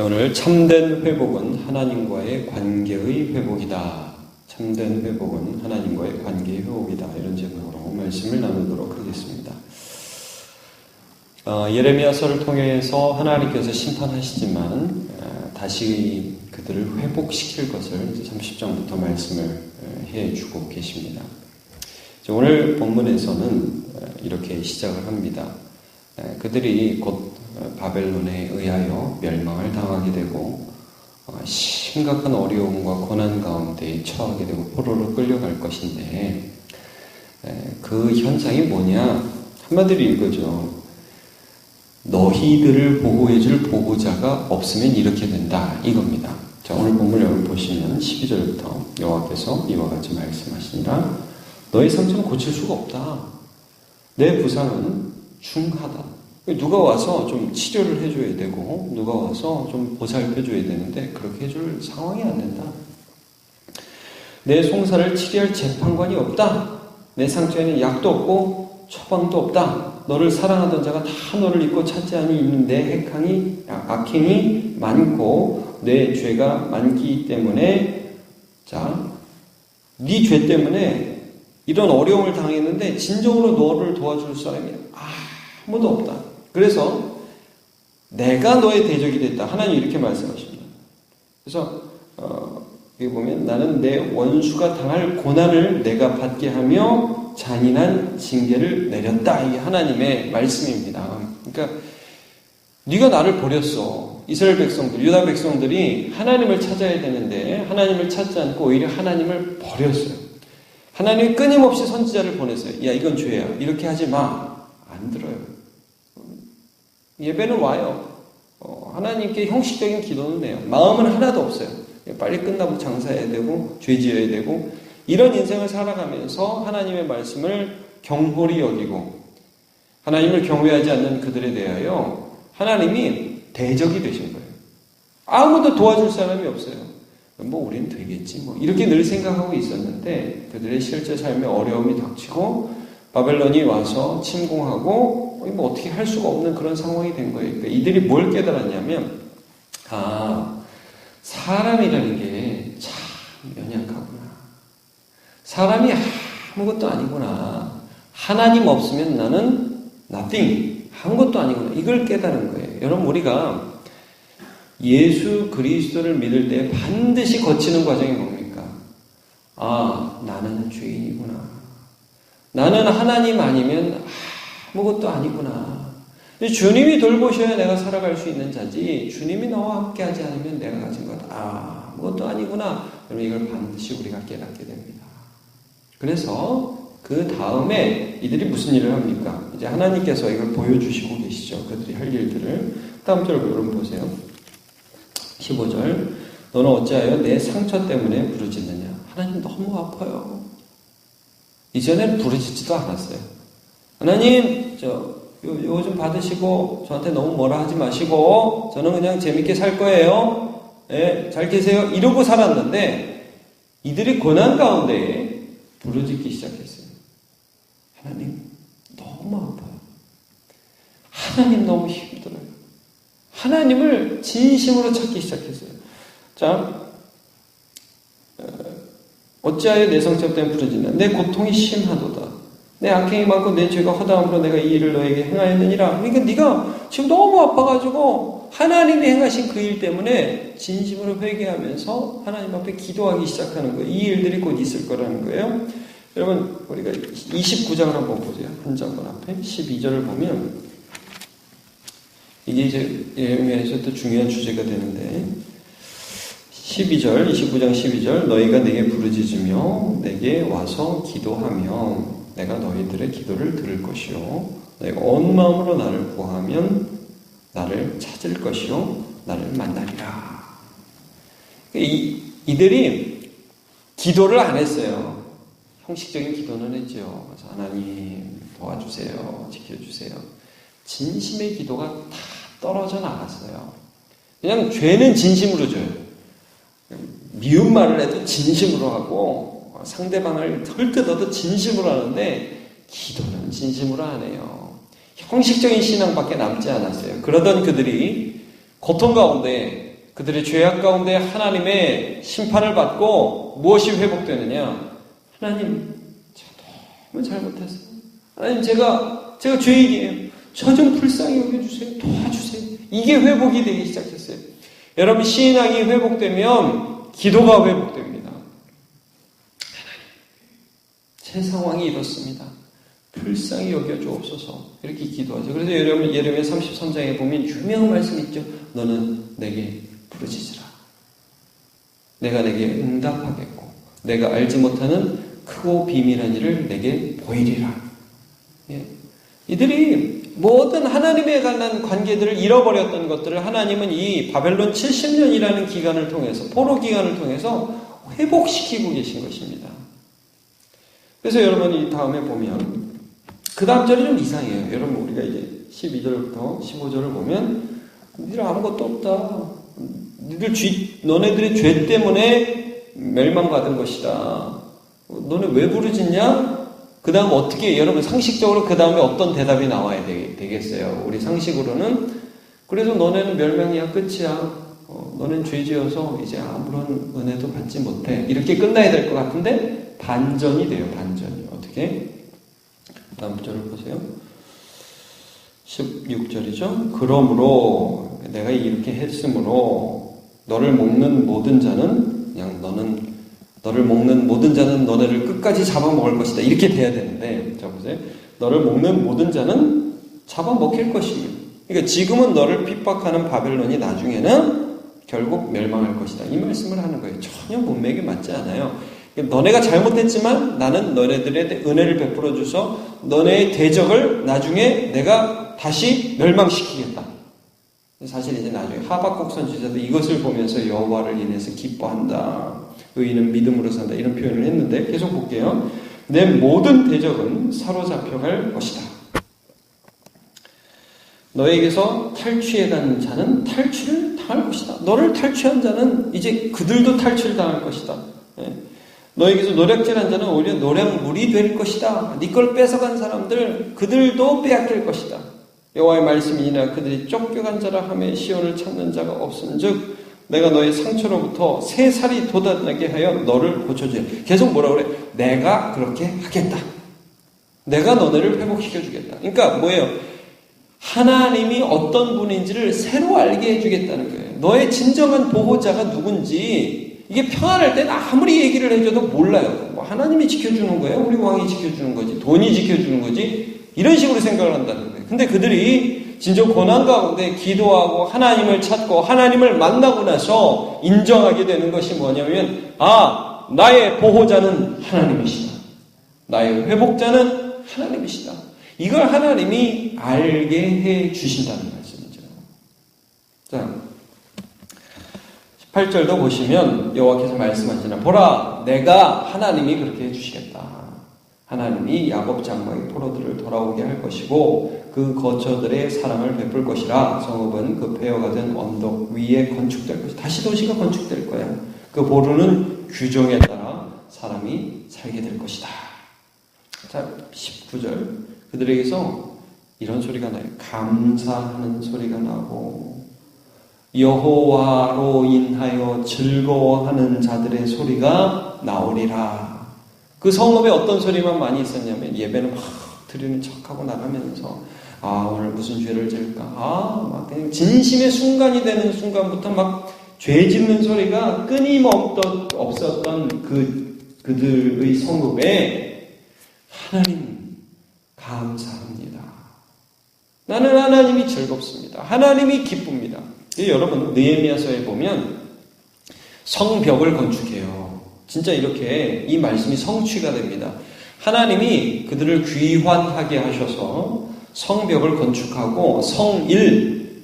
오늘 참된 회복은 하나님과의 관계의 회복이다. 참된 회복은 하나님과의 관계의 회복이다. 이런 제목으로 말씀을 나누도록 하겠습니다. 예레미야서를 통해서 하나님께서 심판하시지만 다시 그들을 회복시킬 것을 30장부터 말씀을 해주고 계십니다. 오늘 본문에서는 이렇게 시작을 합니다. 그들이 곧 바벨론에 의하여 멸망을 당하게 되고 심각한 어려움과 고난 가운데 처하게 되고 포로로 끌려갈 것인데 그 현상이 뭐냐? 한마디로 이거죠. 너희들을 보호해줄 보호자가 없으면 이렇게 된다. 이겁니다. 자, 오늘 본문을 여러분 보시면 12절부터 여호와께서 이와 같이 말씀하시니라. 너의 상처는 고칠 수가 없다. 내 부상은 중하다. 누가 와서 좀 치료를 해줘야 되고 누가 와서 좀 보살펴줘야 되는데 그렇게 해줄 상황이 안 된다. 내 송사를 치료할 재판관이 없다. 내 상처에는 약도 없고 처방도 없다. 너를 사랑하던 자가 다 너를 잊고 찾지 않니 내 악행이 많고 내 죄가 많기 때문에 자, 네 죄 때문에 이런 어려움을 당했는데 진정으로 너를 도와줄 사람이 아무도 없다. 그래서 내가 너의 대적이 됐다. 하나님 이렇게 말씀하십니다. 그래서 여기 보면 나는 내 원수가 당할 고난을 내가 받게 하며 잔인한 징계를 내렸다. 이게 하나님의 말씀입니다. 그러니까 네가 나를 버렸어. 이스라엘 백성들, 유다 백성들이 하나님을 찾아야 되는데 하나님을 찾지 않고 오히려 하나님을 버렸어요. 하나님이 끊임없이 선지자를 보냈어요. 야, 이건 죄야. 이렇게 하지 마. 안 들어요. 예배는 와요. 하나님께 형식적인 기도는 해요. 마음은 하나도 없어요. 빨리 끝나고 장사해야 되고 죄 지어야 되고 이런 인생을 살아가면서 하나님의 말씀을 경홀히 여기고 하나님을 경외하지 않는 그들에 대하여 하나님이 대적이 되신 거예요. 아무도 도와줄 사람이 없어요. 뭐 우린 되겠지 뭐 이렇게 늘 생각하고 있었는데 그들의 실제 삶에 어려움이 닥치고 바벨론이 와서 침공하고 뭐 어떻게 할 수가 없는 그런 상황이 된 거예요. 그러니까 이들이 뭘 깨달았냐면 사람이라는 게 참 연약하구나. 사람이 아무것도 아니구나. 하나님 없으면 나는 nothing. 아무것도 아니구나. 이걸 깨달은 거예요. 여러분 우리가 예수 그리스도를 믿을 때 반드시 거치는 과정이 뭡니까? 나는 죄인이구나. 나는 하나님 아니면 아무것도 아니구나. 주님이 돌보셔야 내가 살아갈 수 있는 자지 주님이 나와 함께 하지 않으면 내가 가진 것 아무것도 아니구나. 여러분 이걸 반드시 우리가 깨닫게 됩니다. 그래서 그 다음에 이들이 무슨 일을 합니까? 이제 하나님께서 이걸 보여주시고 계시죠. 그들이 할 일들을. 다음 절 여러분 보세요. 15절 너는 어찌하여 내 상처 때문에 부르짖느냐. 하나님 너무 아파요. 이전에는 부르짖지도 않았어요. 하나님 요거 좀 받으시고 저한테 너무 뭐라 하지 마시고 저는 그냥 재밌게 살 거예요. 네, 잘 계세요. 이러고 살았는데 이들이 고난 가운데 부르짖기 시작했어요. 하나님 너무 아파요. 하나님 너무 힘들어요. 하나님을 진심으로 찾기 시작했어요. 자, 어찌하여 내 성적 때문에 부르짖나. 내 고통이 심하도다. 내 악행이 많고 내 죄가 허다함으로 내가 이 일을 너에게 행하였느니라. 그러니까 네가 지금 너무 아파가지고 하나님이 행하신 그 일 때문에 진심으로 회개하면서 하나님 앞에 기도하기 시작하는 거예요. 이 일들이 곧 있을 거라는 거예요. 여러분 우리가 29장을 한번 보세요. 한 장만 앞에 12절을 보면 이게 이제 예레미야에서 또 중요한 주제가 되는데 12절 29장 12절 너희가 내게 부르짖으며 내게 와서 기도하며 내가 너희들의 기도를 들을 것이요 내가 온 마음으로 나를 구하면 나를 찾을 것이요 나를 만나리라. 이들이 기도를 안 했어요. 형식적인 기도는 했죠. 그래서 하나님 도와주세요. 지켜주세요. 진심의 기도가 다 떨어져 나갔어요. 그냥 죄는 진심으로 줘요. 미운 말을 해도 진심으로 하고 상대방을 헐뜯어도 진심으로 하는데 기도는 진심으로 안 해요. 형식적인 신앙밖에 남지 않았어요. 그러던 그들이 고통 가운데 그들의 죄악 가운데 하나님의 심판을 받고 무엇이 회복되느냐? 하나님, 제가 너무 잘못했어요. 하나님, 제가 죄인이에요. 저 좀 불쌍히 여겨주세요. 도와주세요. 이게 회복이 되기 시작했어요. 여러분, 신앙이 회복되면 기도가 회복됩니다. 하나님, 제 상황이 이렇습니다. 불쌍히 여겨주옵소서. 이렇게 기도하죠. 그래서 여러분, 예레미야 33장에 보면 유명한 말씀 있죠. 너는 내게 부르짖으라. 내가 내게 응답하겠고 내가 알지 못하는 크고 비밀한 일을 내게 보이리라. 예. 이들이 모든 하나님에 관한 관계들을 잃어버렸던 것들을 하나님은 이 바벨론 70년이라는 기간을 통해서, 포로 기간을 통해서 회복시키고 계신 것입니다. 그래서 여러분, 이 다음에 보면 그 다음 절이 좀 이상해요. 여러분, 우리가 이제 12절부터 15절을 보면 니들 아무것도 없다. 너네들의 죄 때문에 멸망받은 것이다. 너네 왜 부르짖냐? 그 다음 어떻게, 여러분 상식적으로 그 다음에 어떤 대답이 나와야 되겠어요? 우리 상식으로는, 그래서 너네는 멸망이야, 끝이야. 너는 죄 지어서 이제 아무런 은혜도 받지 못해. 이렇게 끝나야 될 것 같은데 반전이 돼요. 반전이. 어떻게? 다음 절을 보세요. 16절이죠. 그러므로 내가 이렇게 했으므로 너를 먹는 모든 자는 너를 먹는 모든 자는 너네를 끝까지 잡아먹을 것이다. 이렇게 돼야 되는데, 자 보세요. 너를 먹는 모든 자는 잡아먹힐 것이며, 그러니까 지금은 너를 핍박하는 바벨론이 나중에는 결국 멸망할 것이다. 이 말씀을 하는 거예요. 전혀 문맥에 맞지 않아요. 너네가 잘못했지만 나는 너네들의 은혜를 베풀어 줘서 너네의 대적을 나중에 내가 다시 멸망시키겠다. 사실 이제 나중에 하박국 선지자도 이것을 보면서 여호와를 인해서 기뻐한다. 의인은 믿음으로 산다. 이런 표현을 했는데 계속 볼게요. 내 모든 대적은 사로잡혀갈 것이다. 너에게서 탈취해간 자는 탈취를 당할 것이다. 너를 탈취한 자는 이제 그들도 탈취를 당할 것이다. 너에게서 노략질한 자는 오히려 노략물이 될 것이다. 네 걸 뺏어간 사람들 그들도 빼앗길 것이다. 여호와의 말씀이니라. 그들이 쫓겨간 자라 하며 시온을 찾는 자가 없은즉 내가 너의 상처로부터 새 살이 돋아나게 하여 너를 고쳐주리. 계속 뭐라 그래? 내가 그렇게 하겠다. 내가 너네를 회복시켜주겠다. 그러니까 뭐예요? 하나님이 어떤 분인지를 새로 알게 해주겠다는 거예요. 너의 진정한 보호자가 누군지 이게 평안할 때는 아무리 얘기를 해줘도 몰라요. 뭐 하나님이 지켜주는 거예요? 우리 왕이 지켜주는 거지? 돈이 지켜주는 거지? 이런 식으로 생각을 한다는 거예요. 근데 그들이 진정 고난 가운데 기도하고 하나님을 찾고 하나님을 만나고 나서 인정하게 되는 것이 뭐냐면, 나의 보호자는 하나님이시다. 나의 회복자는 하나님이시다. 이걸 하나님이 알게 해 주신다는 말씀이죠. 자, 18절도 보시면 여호와께서 말씀하시나 보라, 내가 하나님이 그렇게 해 주시겠다. 하나님이 야곱 장막의 포로들을 돌아오게 할 것이고 그 거처들의 사랑을 베풀 것이라. 성읍은 그 폐허가 된 언덕 위에 건축될 것이다. 다시 도시가 건축될 거야. 그 보루는 규정에 따라 사람이 살게 될 것이다. 자, 19절. 그들에게서 이런 소리가 나요. 감사하는 소리가 나고 여호와로 인하여 즐거워하는 자들의 소리가 나오리라. 그 성읍에 어떤 소리만 많이 있었냐면 예배는 막 드리는 척하고 나가면서 오늘 무슨 죄를 지을까? 막 그냥 진심의 순간이 되는 순간부터 막 죄 짓는 소리가 끊임없었던 그들의 성읍에 하나님 감사합니다. 나는 하나님이 즐겁습니다. 하나님이 기쁩니다. 여러분 느헤미야서에 보면 성벽을 건축해요. 진짜 이렇게 이 말씀이 성취가 됩니다. 하나님이 그들을 귀환하게 하셔서 성벽을 건축하고 성일,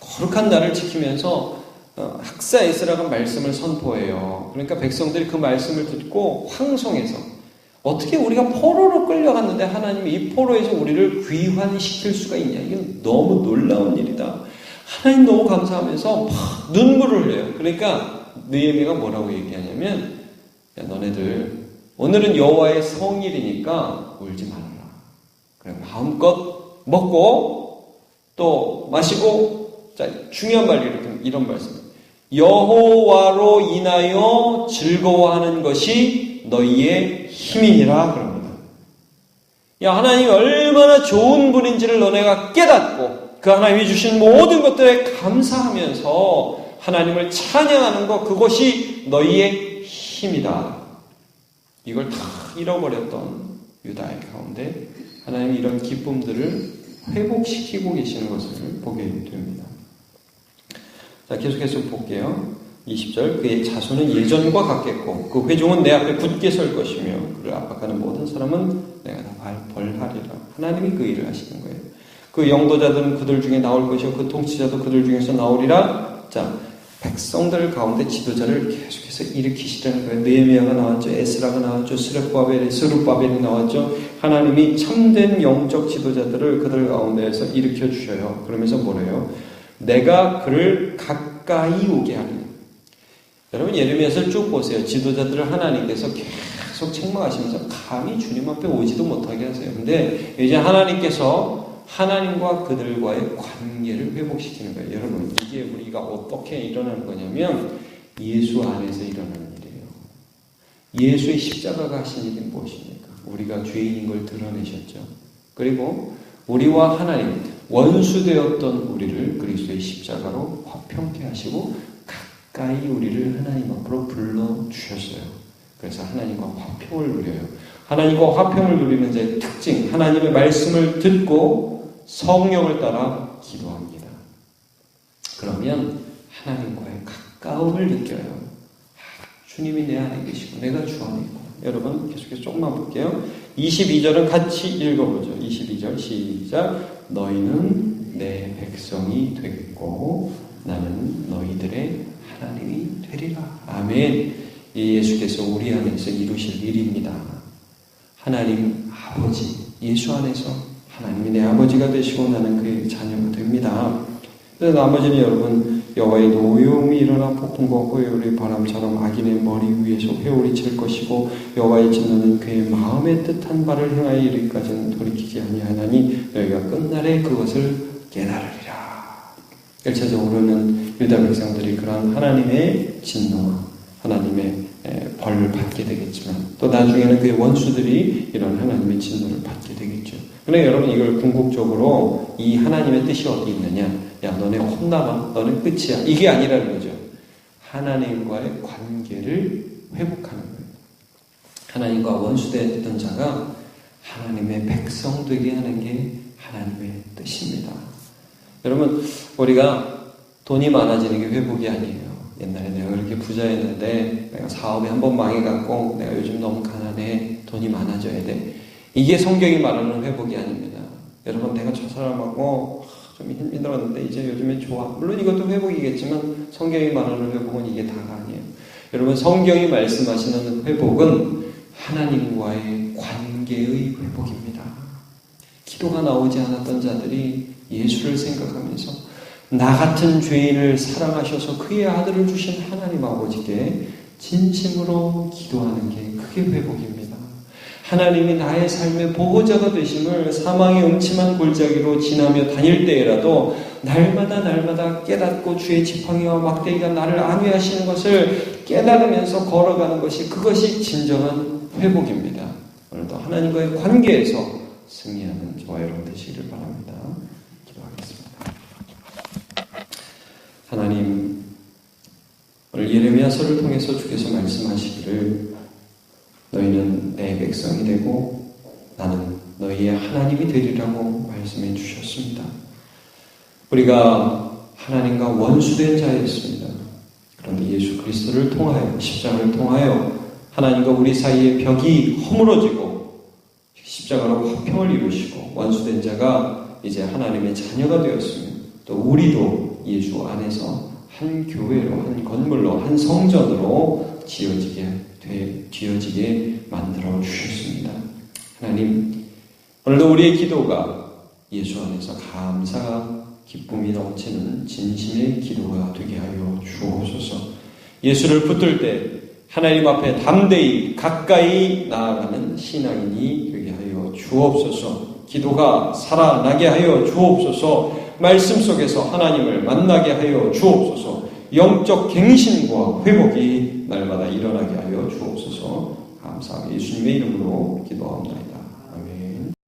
거룩한 날을 지키면서 학사 에스라가 말씀을 선포해요. 그러니까 백성들이 그 말씀을 듣고 황송해서 어떻게 우리가 포로로 끌려갔는데 하나님이 이 포로에서 우리를 귀환시킬 수가 있냐. 이건 너무 놀라운 일이다. 하나님 너무 감사하면서 막 눈물을 흘려요. 그러니까 느헤미야가 뭐라고 얘기하냐면, 야, 너네들 오늘은 여호와의 성일이니까 울지 말아라. 그래, 마음껏 먹고 또 마시고. 자, 중요한 말이 이런 말씀. 여호와로 인하여 즐거워하는 것이 너희의 힘이니라 그럽니다. 야, 하나님이 얼마나 좋은 분인지를 너네가 깨닫고 그 하나님이 주신 모든 것들에 감사하면서 하나님을 찬양하는 것, 그것이 너희의 힘이다. 이걸 다 잃어버렸던 유다의 가운데 하나님이 이런 기쁨들을 회복시키고 계시는 것을 보게 됩니다. 자, 계속해서 볼게요. 20절, 그의 자손은 예전과 같겠고 그 회중은 내 앞에 굳게 설 것이며 그를 압박하는 모든 사람은 내가 다 벌하리라. 하나님이 그 일을 하시는 거예요. 그 영도자들은 그들 중에 나올 것이요 그 통치자도 그들 중에서 나오리라. 자, 백성들 가운데 지도자를 계속해서 일으키시라는 거예요. 느헤미야가 나왔죠. 에스라가 나왔죠. 스룹바벨이 나왔죠. 하나님이 참된 영적 지도자들을 그들 가운데에서 일으켜 주셔요. 그러면서 뭐래요? 내가 그를 가까이 오게 하리니. 여러분 예레미야서를 쭉 보세요. 지도자들을 하나님께서 계속 책망하시면서 감히 주님 앞에 오지도 못하게 하세요. 근데 이제 하나님께서 하나님과 그들과의 관계를 회복시키는 거예요. 여러분 이게 우리가 어떻게 일어나는 거냐면 예수 안에서 일어나는 일이에요. 예수의 십자가가 하신 일이 무엇입니까? 우리가 죄인인 걸 드러내셨죠. 그리고 우리와 하나님 원수되었던 우리를 그리스도의 십자가로 화평케 하시고 가까이 우리를 하나님 앞으로 불러주셨어요. 그래서 하나님과 화평을 누려요. 하나님과 화평을 누리는 자의 특징, 하나님의 말씀을 듣고 성령을 따라 기도합니다. 그러면 하나님과의 가까움을 느껴요. 주님이 내 안에 계시고 내가 주 안에 있고. 여러분 계속해서 조금만 볼게요. 22절은 같이 읽어보죠. 22절 시작. 너희는 내 백성이 되겠고 나는 너희들의 하나님이 되리라. 아멘. 예수께서 우리 안에서 이루실 일입니다. 하나님 아버지, 예수 안에서 하나님이 내 아버지가 되시고 나는 그의 자녀가 됩니다. 그래서 나머지는 여러분 여호와의 노여움이 일어나 폭풍과 호요의 바람처럼 악인의 머리 위에서 회오리 칠 것이고 여호와의 진노는 그의 마음에 뜻한 바를 행하여 이르기까지는 돌이키지 아니하나니 너희가 끝날에 그것을 깨달으리라. 1차적으로는 유다 백성들이 그런 하나님의 진노와 하나님의 벌을 받게 되겠지만 또 나중에는 그의 원수들이 이런 하나님의 진노를 받게 되겠죠. 그런데 여러분 이걸 궁극적으로 이 하나님의 뜻이 어디 있느냐? 야 너네 혼나봐. 너는 끝이야. 이게 아니라는 거죠. 하나님과의 관계를 회복하는 거예요. 하나님과 원수되었던 자가 하나님의 백성 되게 하는 게 하나님의 뜻입니다. 여러분 우리가 돈이 많아지는 게 회복이 아니에요. 옛날에 내가 그렇게 부자였는데 내가 사업이 한번 망해갖고 내가 요즘 너무 가난해. 돈이 많아져야 돼. 이게 성경이 말하는 회복이 아닙니다. 여러분 내가 저 사람하고 좀 힘들었는데 이제 요즘에 좋아. 물론 이것도 회복이겠지만 성경이 말하는 회복은 이게 다가 아니에요. 여러분 성경이 말씀하시는 회복은 하나님과의 관계의 회복입니다. 기도가 나오지 않았던 자들이 예수를 생각하면서 나 같은 죄인을 사랑하셔서 그의 아들을 주신 하나님 아버지께 진심으로 기도하는 게 그게 회복입니다. 하나님이 나의 삶의 보호자가 되심을 사망의 음침한 골짜기로 지나며 다닐 때에라도 날마다 깨닫고 주의 지팡이와 막대기가 나를 안위하시는 것을 깨달으면서 걸어가는 것이 그것이 진정한 회복입니다. 오늘도 하나님과의 관계에서 승리하는 저와 여러분 되시기를 바랍니다. 기도하겠습니다. 하나님, 오늘 예레미야서를 통해서 주께서 말씀하시기를 너희는 내 백성이 되고 나는 너희의 하나님이 되리라고 말씀해 주셨습니다. 우리가 하나님과 원수된 자였습니다. 그런데 예수 그리스도를 통하여 십자가를 통하여 하나님과 우리 사이의 벽이 허물어지고 십자가로 화평을 이루시고 원수된 자가 이제 하나님의 자녀가 되었으며 또 우리도 예수 안에서 한 교회로, 한 건물로, 한 성전으로 지어지게 만들어 주셨습니다. 하나님, 오늘도 우리의 기도가 예수 안에서 감사가 기쁨이 넘치는 진심의 기도가 되게 하여 주옵소서. 예수를 붙들 때 하나님 앞에 담대히 가까이 나아가는 신앙인이 되게 하여 주옵소서. 기도가 살아나게 하여 주옵소서. 말씀 속에서 하나님을 만나게 하여 주옵소서. 영적 갱신과 회복이 날마다 일어나게 하여 주옵소서. 감사하게 예수님의 이름으로 기도합니다.